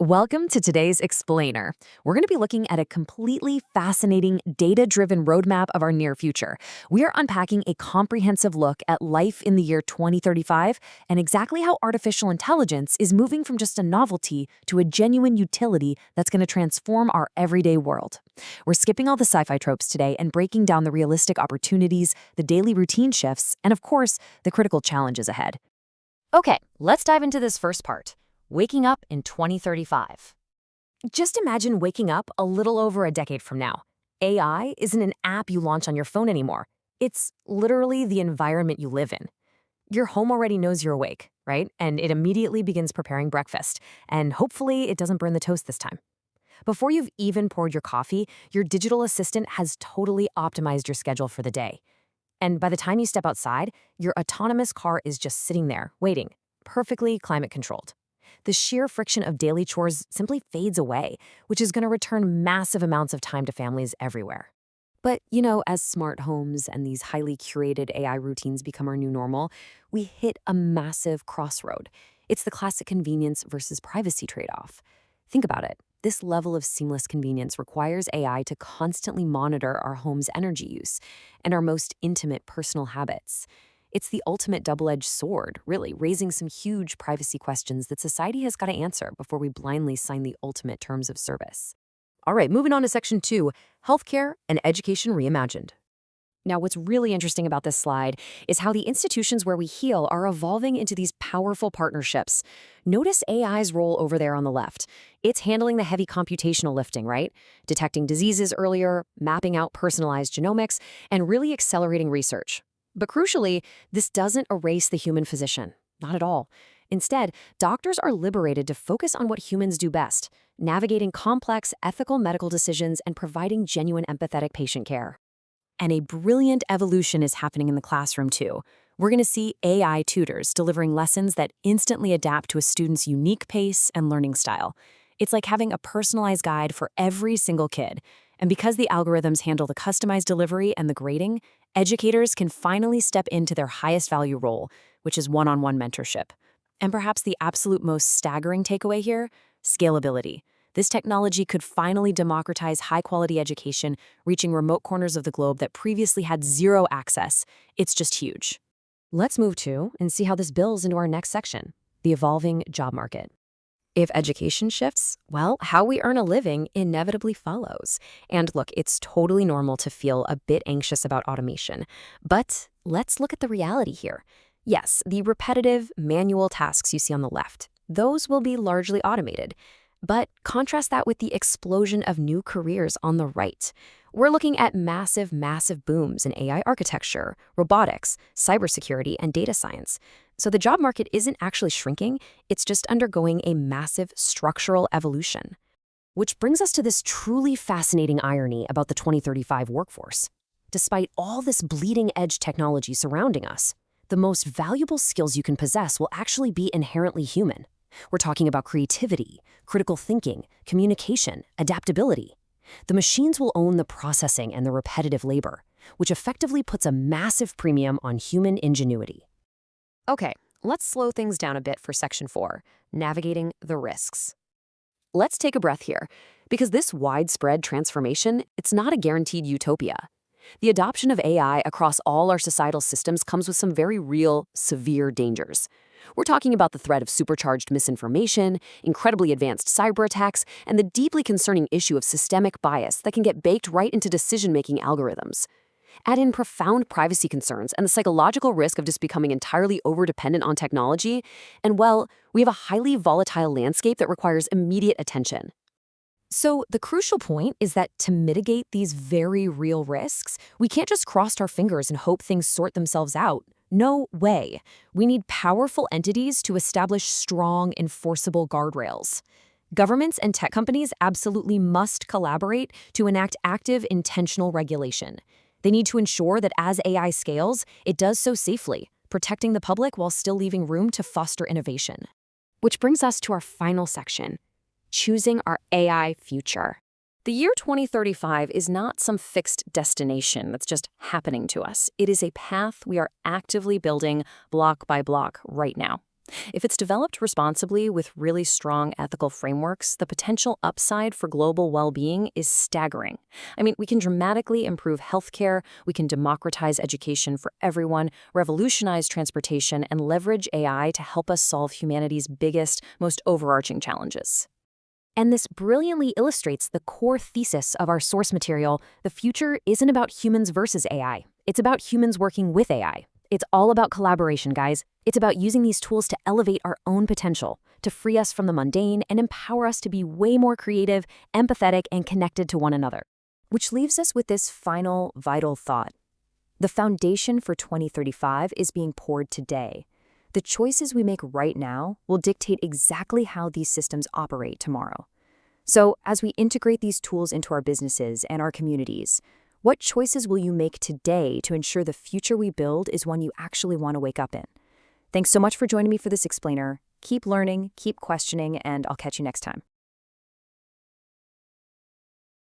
Welcome to today's Explainer. We're going to be looking at a completely fascinating, data-driven roadmap of our near future. We are unpacking a comprehensive look at life in the year 2035 and exactly how artificial intelligence is moving from just a novelty to a genuine utility that's going to transform our everyday world. We're skipping all the sci-fi tropes today and breaking down the realistic opportunities, the daily routine shifts, and of course, the critical challenges ahead. Okay, let's dive into this first part. Waking up in 2035. Just imagine waking up a little over a decade from now. AI isn't an app you launch on your phone anymore. It's literally the environment you live in. Your home already knows you're awake, right? And it immediately begins preparing breakfast. And hopefully it doesn't burn the toast this time. Before you've even poured your coffee, your digital assistant has totally optimized your schedule for the day. And by the time you step outside, your autonomous car is just sitting there, waiting, perfectly climate controlled. The sheer friction of daily chores simply fades away, which is going to return massive amounts of time to families everywhere. But, as smart homes and these highly curated AI routines become our new normal, we hit a massive crossroad. It's the classic convenience versus privacy trade-off. Think about it. This level of seamless convenience requires AI to constantly monitor our home's energy use and our most intimate personal habits. It's the ultimate double-edged sword, really, raising some huge privacy questions that society has got to answer before we blindly sign the ultimate terms of service. All right, moving on to Section 2, Healthcare and Education Reimagined. Now, what's really interesting about this slide is how the institutions where we heal are evolving into these powerful partnerships. Notice AI's role over there on the left. It's handling the heavy computational lifting, right? Detecting diseases earlier, mapping out personalized genomics, and really accelerating research. But crucially, this doesn't erase the human physician. Not at all. Instead, doctors are liberated to focus on what humans do best, navigating complex, ethical medical decisions and providing genuine empathetic patient care. And a brilliant evolution is happening in the classroom, too. We're going to see AI tutors delivering lessons that instantly adapt to a student's unique pace and learning style. It's like having a personalized guide for every single kid. And because the algorithms handle the customized delivery and the grading, educators can finally step into their highest value role, which is one-on-one mentorship. And perhaps the absolute most staggering takeaway here, scalability. This technology could finally democratize high-quality education, reaching remote corners of the globe that previously had zero access. It's just huge. Let's move to and see how this builds into our next section, the evolving job market. If education shifts, well, how we earn a living inevitably follows. And look, it's totally normal to feel a bit anxious about automation. But let's look at the reality here. Yes, the repetitive, manual tasks you see on the left, those will be largely automated. But contrast that with the explosion of new careers on the right. We're looking at massive booms in AI architecture, robotics, cybersecurity, and data science. So the job market isn't actually shrinking, it's just undergoing a massive structural evolution. Which brings us to this truly fascinating irony about the 2035 workforce. Despite all this bleeding-edge technology surrounding us, the most valuable skills you can possess will actually be inherently human. We're talking about creativity, critical thinking, communication, adaptability. The machines will own the processing and the repetitive labor, which effectively puts a massive premium on human ingenuity. Okay, let's slow things down a bit for Section 4, Navigating the Risks. Let's take a breath here, because this widespread transformation, it's not a guaranteed utopia. The adoption of AI across all our societal systems comes with some very real, severe dangers. We're talking about the threat of supercharged misinformation, incredibly advanced cyber attacks, and the deeply concerning issue of systemic bias that can get baked right into decision-making algorithms. Add in profound privacy concerns and the psychological risk of just becoming entirely overdependent on technology, and well, we have a highly volatile landscape that requires immediate attention. So the crucial point is that to mitigate these very real risks, we can't just cross our fingers and hope things sort themselves out. No way. We need powerful entities to establish strong, enforceable guardrails. Governments and tech companies absolutely must collaborate to enact active, intentional regulation. They need to ensure that as AI scales, it does so safely, protecting the public while still leaving room to foster innovation. Which brings us to our final section, choosing our AI future. The year 2035 is not some fixed destination that's just happening to us. It is a path we are actively building block by block right now. If it's developed responsibly with really strong ethical frameworks, the potential upside for global well-being is staggering. I mean, we can dramatically improve healthcare, we can democratize education for everyone, revolutionize transportation, and leverage AI to help us solve humanity's biggest, most overarching challenges. And this brilliantly illustrates the core thesis of our source material. The future isn't about humans versus AI. It's about humans working with AI. It's all about collaboration, guys. It's about using these tools to elevate our own potential, to free us from the mundane and empower us to be way more creative, empathetic, and connected to one another. Which leaves us with this final, vital thought. The foundation for 2035 is being poured today. The choices we make right now will dictate exactly how these systems operate tomorrow. So, as we integrate these tools into our businesses and our communities, what choices will you make today to ensure the future we build is one you actually want to wake up in? Thanks so much for joining me for this explainer. Keep learning, keep questioning, and I'll catch you next time.